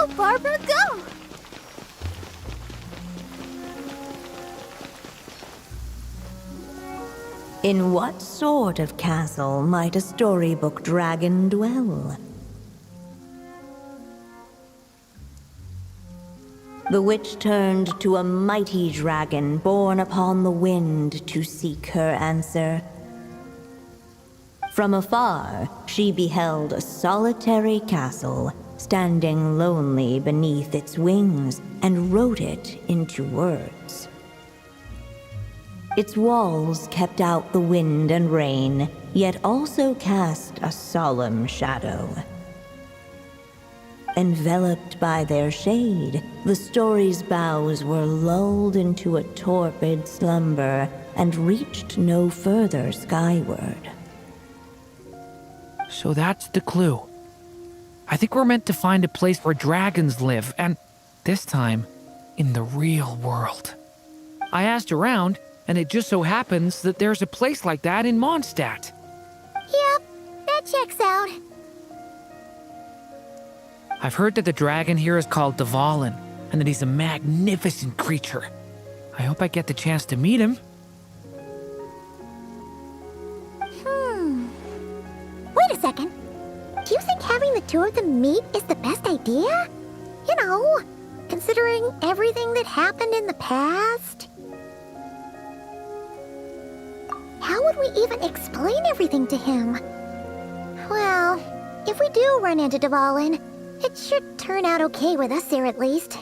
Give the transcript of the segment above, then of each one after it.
Go, Barbara, go! In what sort of castle might a storybook dragon dwell? The witch turned to a mighty dragon born upon the wind to seek her answer. From afar, she beheld a solitary castle, standing lonely beneath its wings, and wrote it into words. Its walls kept out the wind and rain, yet also cast a solemn shadow. Enveloped by their shade, the story's boughs were lulled into a torpid slumber and reached no further skyward. So that's the clue. I think we're meant to find a place where dragons live, and this time, in the real world. I asked around, and it just so happens that there's a place like that in Mondstadt. Yep, that checks out. I've heard that the dragon here is called Durin, and that he's a magnificent creature. I hope I get the chance to meet him. Wait a second. Do you think having the two of them meet is the best idea? You know, considering everything that happened in the past? How would we even explain everything to him? Well, if we do run into Durin, it should turn out okay with us there at least.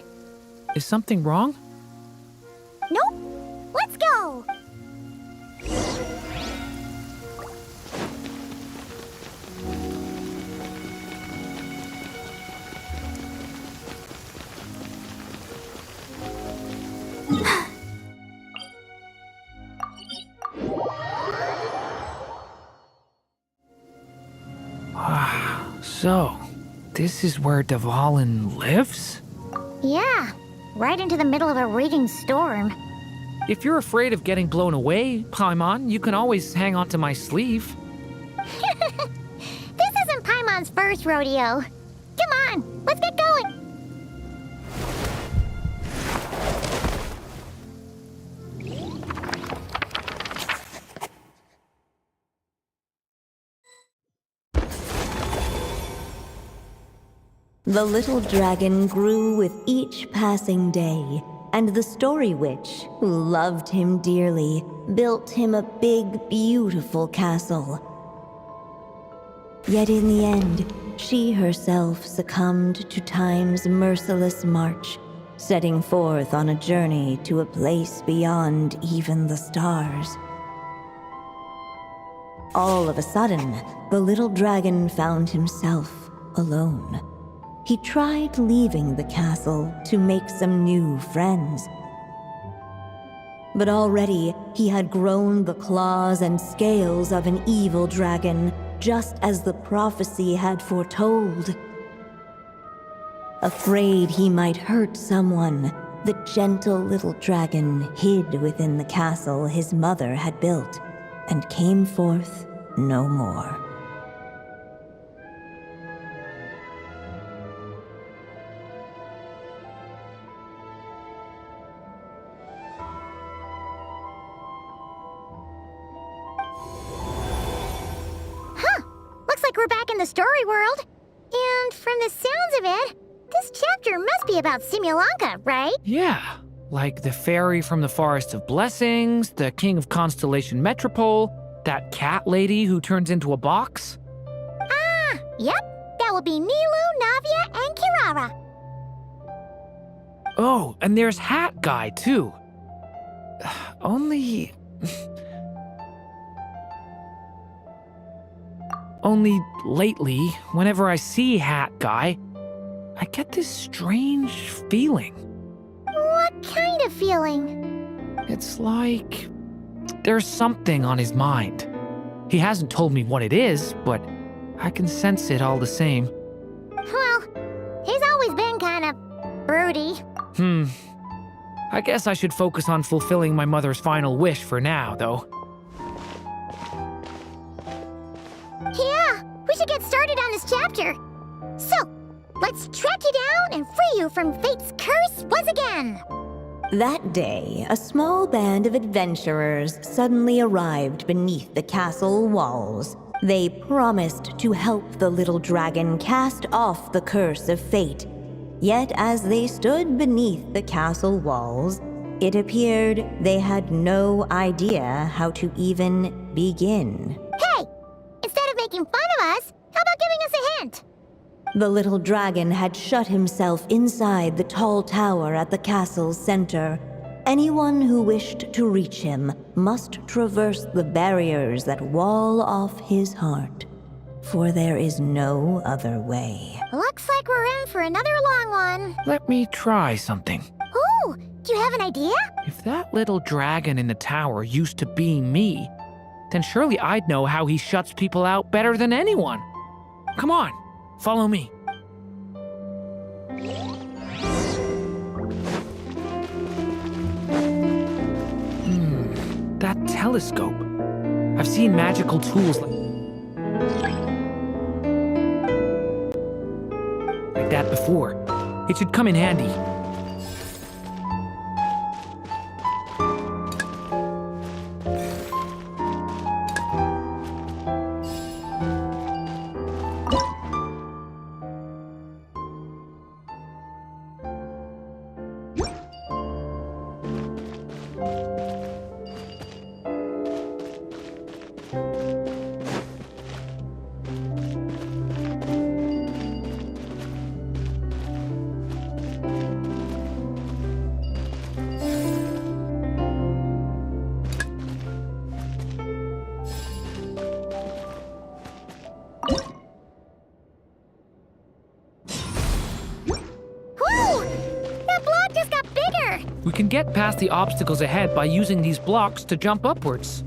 Is something wrong? Nope. Let's go! So, this is where Durin lives? Yeah, right into the middle of a raging storm. If you're afraid of getting blown away, Paimon, you can always hang onto my sleeve. This isn't Paimon's first rodeo. Come on, let's get going. The little dragon grew with each passing day, and the story witch, who loved him dearly, built him a big, beautiful castle. Yet in the end, she herself succumbed to time's merciless march, setting forth on a journey to a place beyond even the stars. All of a sudden, the little dragon found himself alone. He tried leaving the castle to make some new friends. But already he had grown the claws and scales of an evil dragon, just as the prophecy had foretold. Afraid he might hurt someone, the gentle little dragon hid within the castle his mother had built, and came forth no more. We're back in the story world. And from the sounds of it, this chapter must be about Simulanka, right? Yeah, like the fairy from the Forest of Blessings, the king of Constellation Metropole, that cat lady who turns into a box. Ah, yep. That would be Nilu, Navia, and Kirara. Oh, and there's Hat Guy, too. Only lately, whenever I see Hat Guy, I get this strange feeling. What kind of feeling? It's like there's something on his mind. He hasn't told me what it is, but I can sense it all the same. Well, he's always been kind of broody. I guess I should focus on fulfilling my mother's final wish for now, though. Yeah, we should get started on this chapter. So, Let's track you down and free you from fate's curse once again! That day, a small band of adventurers suddenly arrived beneath the castle walls. They promised to help the little dragon cast off the curse of fate. Yet as they stood beneath the castle walls, it appeared they had no idea how to even begin. Hey! Instead of making fun of us, how about giving us a hint? The little dragon had shut himself inside the tall tower at the castle's center. Anyone who wished to reach him must traverse the barriers that wall off his heart, for there is no other way. Looks like we're in for another long one. Let me try something. Ooh, do you have an idea? If that little dragon in the tower used to be me, then surely I'd know how he shuts people out better than anyone. Come on, follow me. That telescope. I've seen magical tools like that before. It should come in handy. We can get past the obstacles ahead by using these blocks to jump upwards.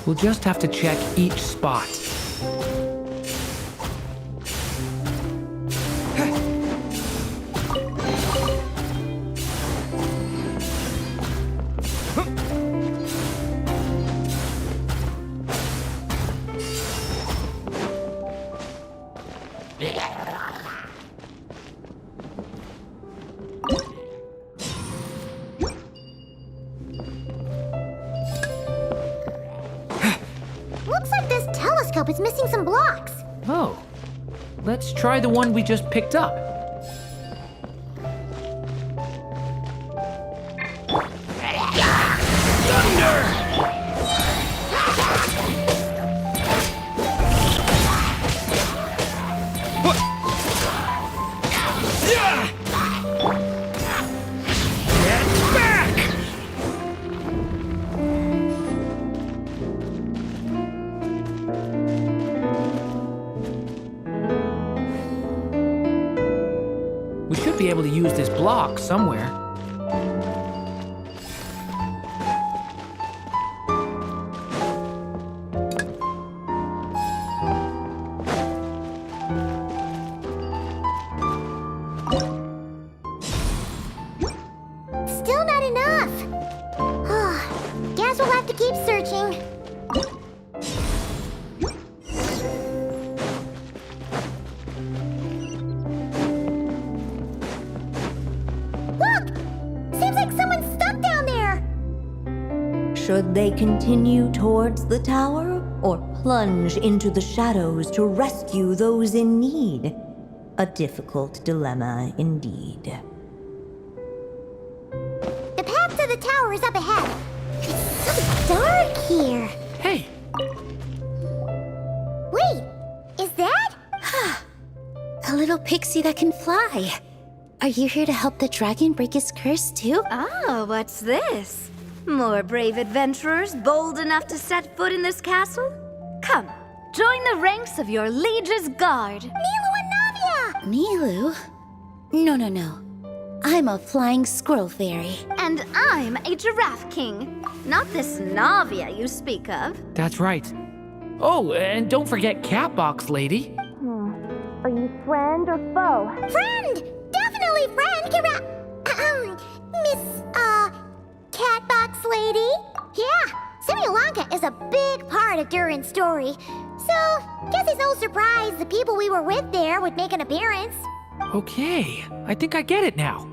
We'll just have to check each spot. It's missing some blocks. Oh, let's try the one we just picked up. Thunder! Get back! We should be able to use this block somewhere. Still not enough. Guess we'll have to keep searching. Should they continue towards the tower or plunge into the shadows to rescue those in need? A difficult dilemma indeed. tower's up ahead. It's so dark here. Hey, Wait, is that? A little pixie that can fly. Are you here to help the dragon break his curse too? Oh, what's this? More brave adventurers bold enough to set foot in this castle? Come, join the ranks of your liege's guard. Nilu and Navia! Nilu? No. I'm a flying squirrel fairy. And I'm a giraffe king. Not this Navia you speak of. that's right. Oh, and don't forget Catbox Lady. Are you friend or foe? Friend! Definitely friend, Miss, Catbox Lady? Yeah, Simulanka is a big part of Durin's story. So, guess it's no surprise the people we were with there would make an appearance. Okay, I think I get it now.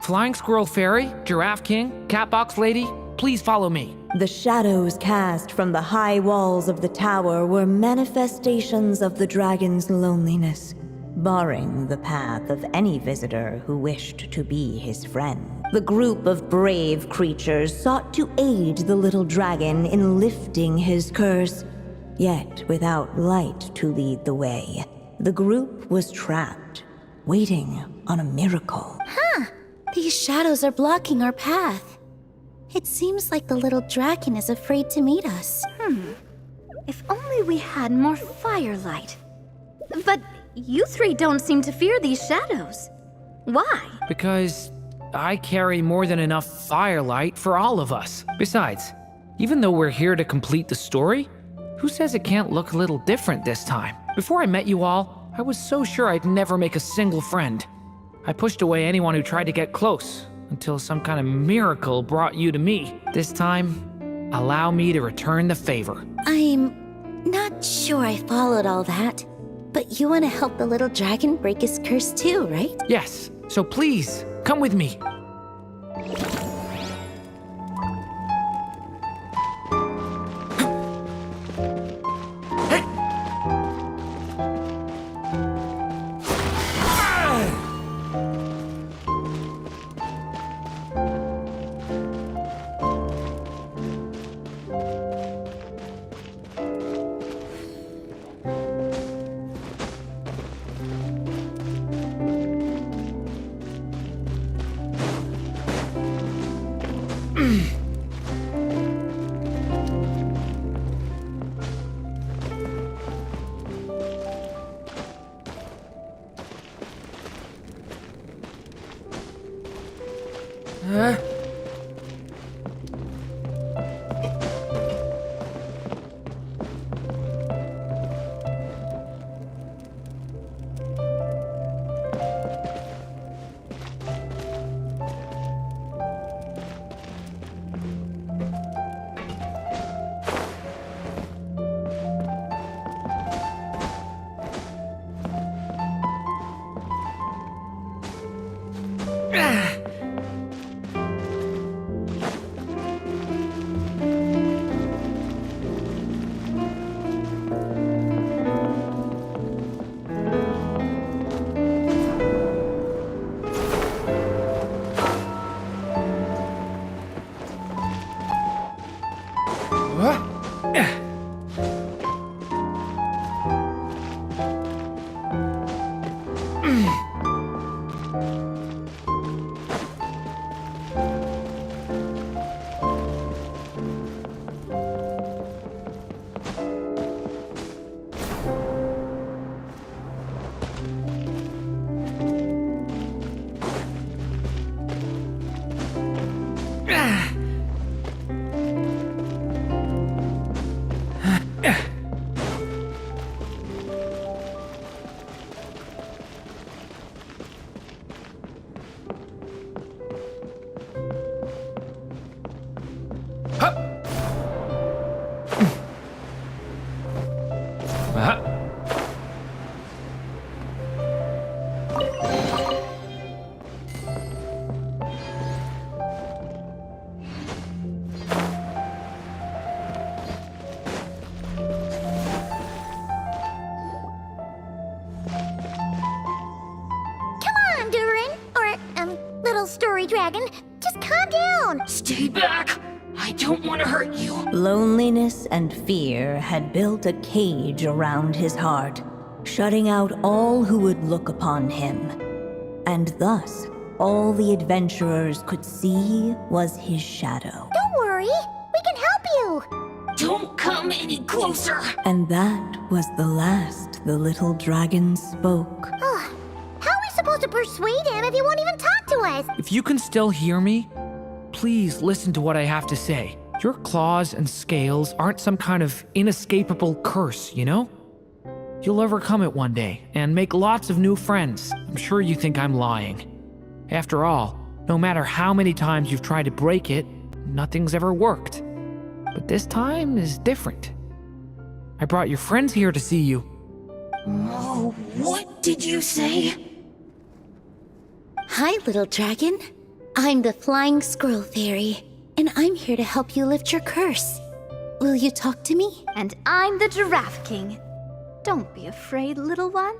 Flying Squirrel Fairy, Giraffe King, Catbox Lady, please follow me. The shadows cast from the high walls of the tower were manifestations of the dragon's loneliness, barring the path of any visitor who wished to be his friend. The group of brave creatures sought to aid the little dragon in lifting his curse, yet without light to lead the way. The group was trapped, waiting on a miracle. These shadows are blocking our path. It seems like the little dragon is afraid to meet us. If only we had more firelight. But you three don't seem to fear these shadows. Why? Because I carry more than enough firelight for all of us. Besides, even though we're here to complete the story, who says it can't look a little different this time? Before I met you all, I was so sure I'd never make a single friend. I pushed away anyone who tried to get close, until some kind of miracle brought you to me. This time, allow me to return the favor. I'm not sure I followed all that, but you want to help the little dragon break his curse too, right? Yes, so please, come with me. Come on, Durin, or, little story dragon. Just Just calm down. Stay back! I don't want to hurt you. Loneliness and fear had built a cage around his heart, shutting out all who would look upon him. And thus, all the adventurers could see was his shadow. Don't worry. We can help you. Don't come any closer! And that was the last the little dragon spoke. How are we supposed to persuade him if he won't even talk to us? If you can still hear me, please listen to what I have to say. Your claws and scales aren't some kind of inescapable curse, you know? You'll overcome it one day and make lots of new friends. I'm sure you think I'm lying. After all, no matter how many times you've tried to break it, nothing's ever worked. But this time is different. I brought your friends here to see you. Oh, what did you say? Hi, little dragon. I'm the Flying Squirrel Fairy, and I'm here to help you lift your curse. Will you talk to me? And I'm the Giraffe King. Don't be afraid, little one.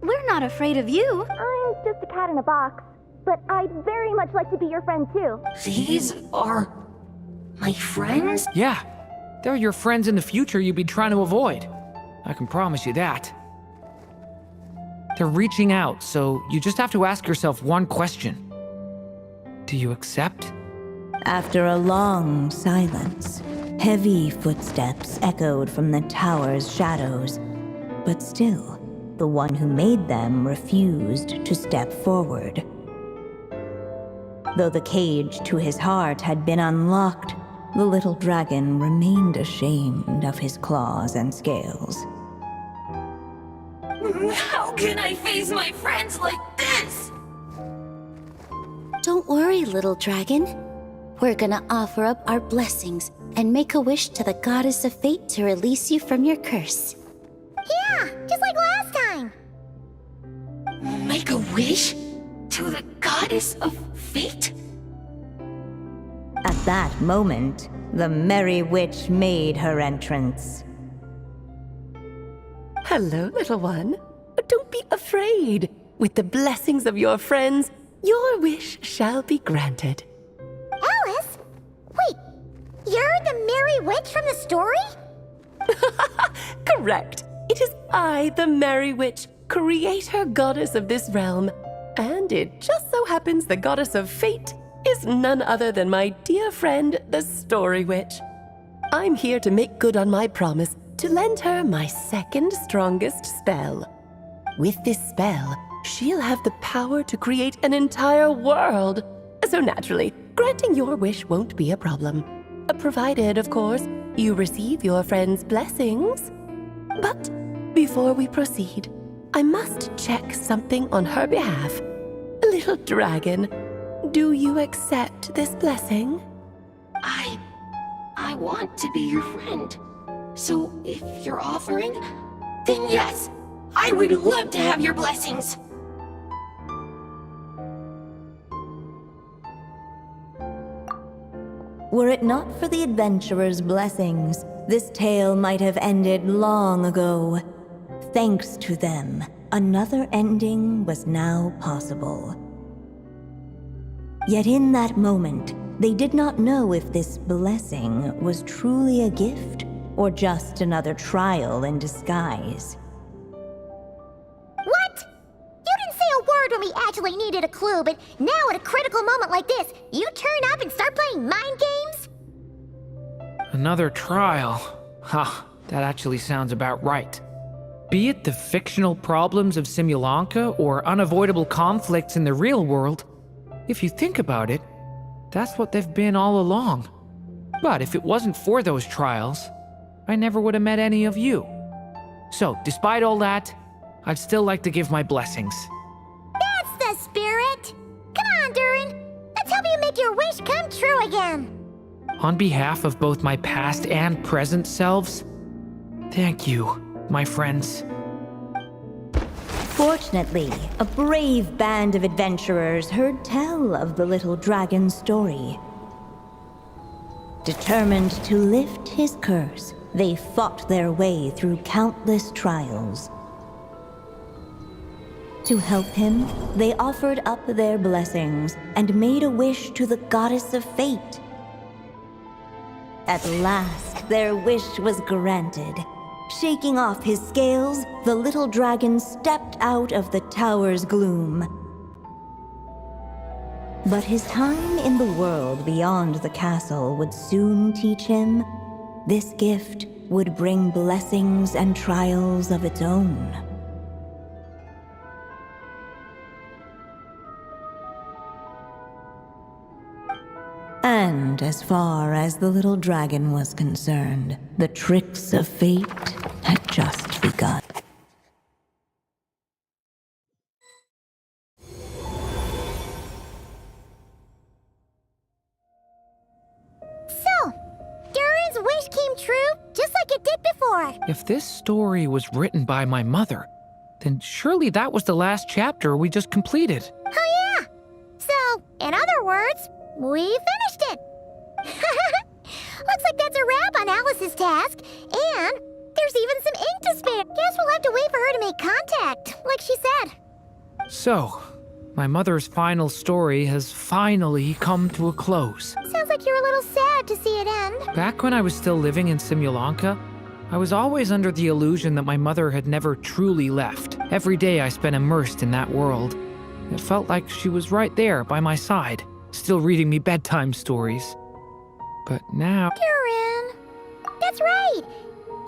We're not afraid of you. I'm just a cat in a box, but I'd very much like to be your friend too. These are my friends? Yeah, they're your friends in the future you'd be trying to avoid. I can promise you that. They're reaching out, so you just have to ask yourself one question. Do you accept? After a long silence, heavy footsteps echoed from the tower's shadows, but still, the one who made them refused to step forward. Though the cage to his heart had been unlocked, the little dragon remained ashamed of his claws and scales. How can I face my friends like this? Don't worry, little dragon. We're gonna offer up our blessings and make a wish to the goddess of fate to release you from your curse. Yeah, just like last time. Make a wish? To the goddess of fate? At that moment, the merry witch made her entrance. Hello, little one. Don't be afraid. With the blessings of your friends, your wish shall be granted. Alice? Wait, you're the Merry Witch from the story? Correct. It is I, the Merry Witch, creator goddess of this realm. And it just so happens the goddess of fate is none other than my dear friend, the Story Witch. I'm here to make good on my promise to lend her my second strongest spell. With this spell, she'll have the power to create an entire world. So naturally, granting your wish won't be a problem. Provided, of course, you receive your friend's blessings. But before we proceed, I must check something on her behalf. Little dragon, do you accept this blessing? I want to be your friend. So if you're offering, then yes, I would love to have your blessings. Were it not for the adventurer's blessings, this tale might have ended long ago. Thanks to them, another ending was now possible. Yet in that moment, they did not know if this blessing was truly a gift or just another trial in disguise. What? You didn't say a word when we actually needed a clue, but now at a critical moment like this, you turn up and start playing mind games? Another trial. Ha, that actually sounds about right. Be it the fictional problems of Simulanka or unavoidable conflicts in the real world, if you think about it, that's what they've been all along. But if it wasn't for those trials, I never would have met any of you. So, despite all that, I'd still like to give my blessings. That's the spirit! Come on, Durin! Let's help you make your wish come true again! On behalf of both my past and present selves, thank you, my friends. Fortunately, a brave band of adventurers heard tell of the little dragon's story. Determined to lift his curse, they fought their way through countless trials. To help him, they offered up their blessings and made a wish to the goddess of fate. At last, their wish was granted. Shaking off his scales, the little dragon stepped out of the tower's gloom. But his time in the world beyond the castle would soon teach him this gift would bring blessings and trials of its own. And as far as the little dragon was concerned, the tricks of fate had just begun. So, Durin's wish came true just like it did before. If this story was written by my mother, then surely that was the last chapter we just completed. Oh yeah! So, in other words, we finished it. Looks like that's a wrap on Alice's task, and there's even some ink to spare. Guess we'll have to wait for her to make contact, like she said. So, my mother's final story has finally come to a close. Sounds like you're a little sad to see it end. Back when I was still living in Simulanka, I was always under the illusion that my mother had never truly left. Every day I spent immersed in that world. It felt like she was right there by my side, still reading me bedtime stories. But now... Durin! That's right!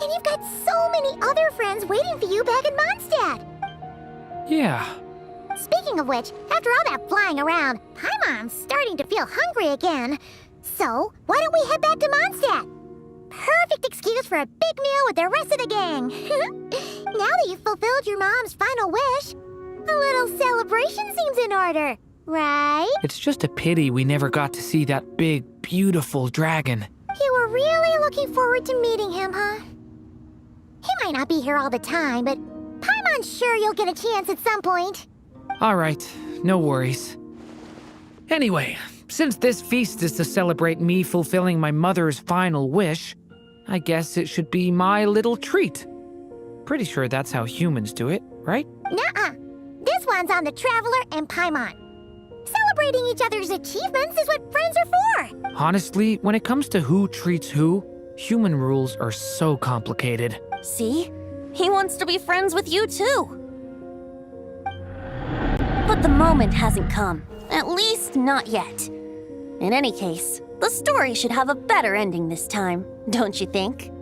And you've got so many other friends waiting for you back in Mondstadt! Yeah. Speaking of which, after all that flying around, Paimon's starting to feel hungry again. So, why don't we head back to Mondstadt? Perfect excuse for a big meal with the rest of the gang. Now that you've fulfilled your mom's final wish, a little celebration seems in order, right? It's just a pity we never got to see that big, beautiful dragon. You were really looking forward to meeting him, huh? He might not be here all the time, but Paimon's sure you'll get a chance at some point. All right, no worries. Anyway, since this feast is to celebrate me fulfilling my mother's final wish, I guess it should be my little treat. Pretty sure that's how humans do it, right? Nuh-uh. This one's on the Traveler and Paimon. Celebrating each other's achievements is what friends are for. Honestly, when it comes to who treats who, human rules are so complicated. See? He wants to be friends with you too. But the moment hasn't come. At least not yet. In any case, the story should have a better ending this time, don't you think?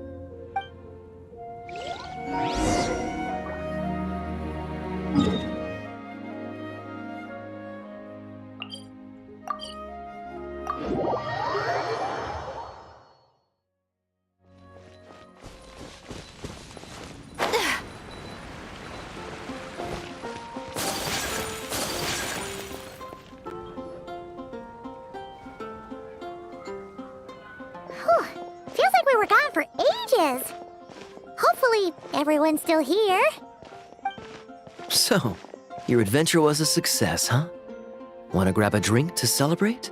Feels like we were gone for ages. Hopefully, everyone's still here. So, your adventure was a success, huh? Want to grab a drink to celebrate?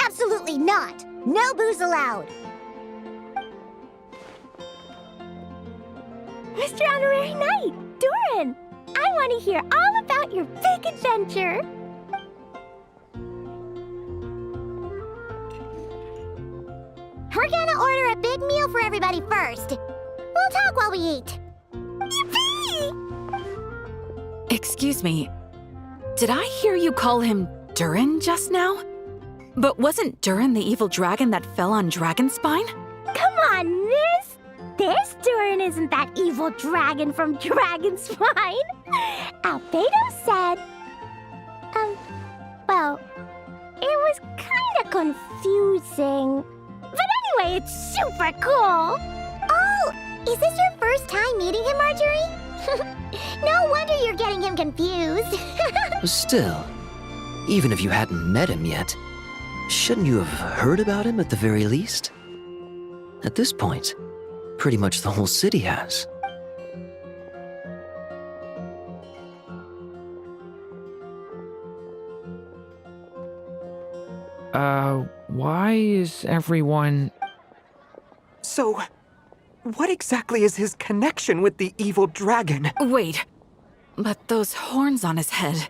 Absolutely not. No booze allowed. Mr. Honorary Knight, Durin, I want to hear all about your big adventure. We're gonna order a big meal for everybody first. We'll talk while we eat. Yippee! Excuse me, did I hear you call him Durin just now? But wasn't Durin the evil dragon that fell on Dragonspine? Come on, miss. This Durin isn't that evil dragon from Dragonspine. Albedo said... well, it was kinda confusing. But anyway, it's super cool. Oh, is this your first time meeting him, Marjorie? No wonder you're getting him confused. Still, even if you hadn't met him yet, shouldn't you have heard about him at the very least? At this point, pretty much the whole city has. Why is everyone... So, what exactly is his connection with the evil dragon? Wait, But those horns on his head.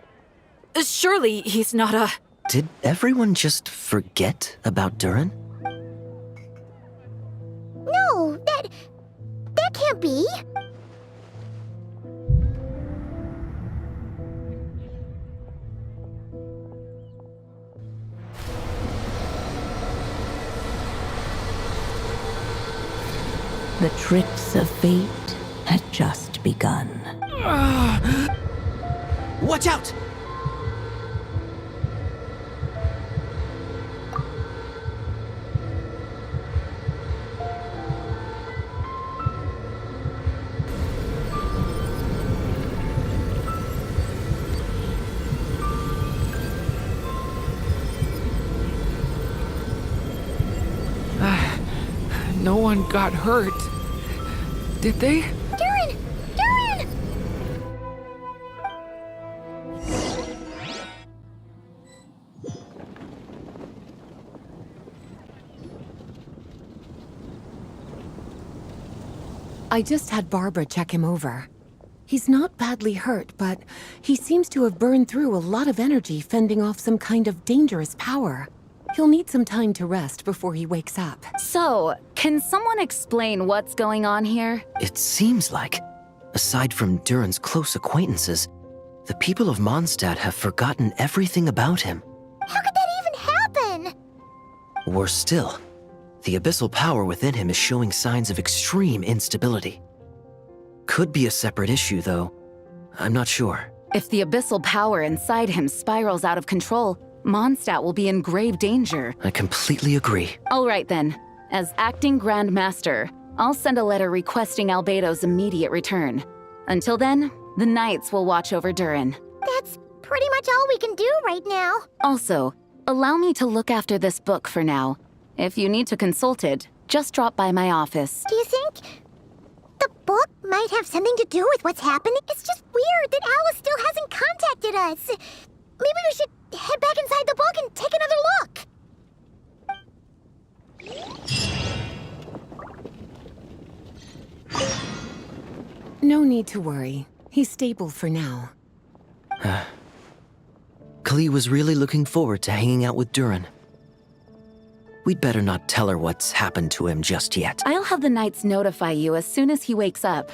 Surely he's not a. Did everyone just forget about Durin? No, that can't be. The tricks of fate had just begun. Watch out! No one got hurt. Did they? Durin! Durin! I just had Barbara check him over. He's not badly hurt, but he seems to have burned through a lot of energy fending off some kind of dangerous power. He'll need some time to rest before he wakes up. So, can someone explain what's going on here? It seems like, aside from Durin's close acquaintances, the people of Mondstadt have forgotten everything about him. How could that even happen? Worse still, the abyssal power within him is showing signs of extreme instability. Could be a separate issue, though. I'm not sure. If the abyssal power inside him spirals out of control, Mondstadt will be in grave danger. I completely agree. All right then. As acting Grand Master, I'll send a letter requesting Albedo's immediate return. Until then, the Knights will watch over Durin. That's pretty much all we can do right now. Also, allow me to look after this book for now. If you need to consult it, just drop by my office. Do you think the book might have something to do with what's happening? It's just weird that Alice still hasn't contacted us. Maybe we should head back inside the book and take another look. No need to worry. He's stable for now. Klee was really looking forward to hanging out with Durin. We'd better not tell her what's happened to him just yet. I'll have the Knights notify you as soon as he wakes up.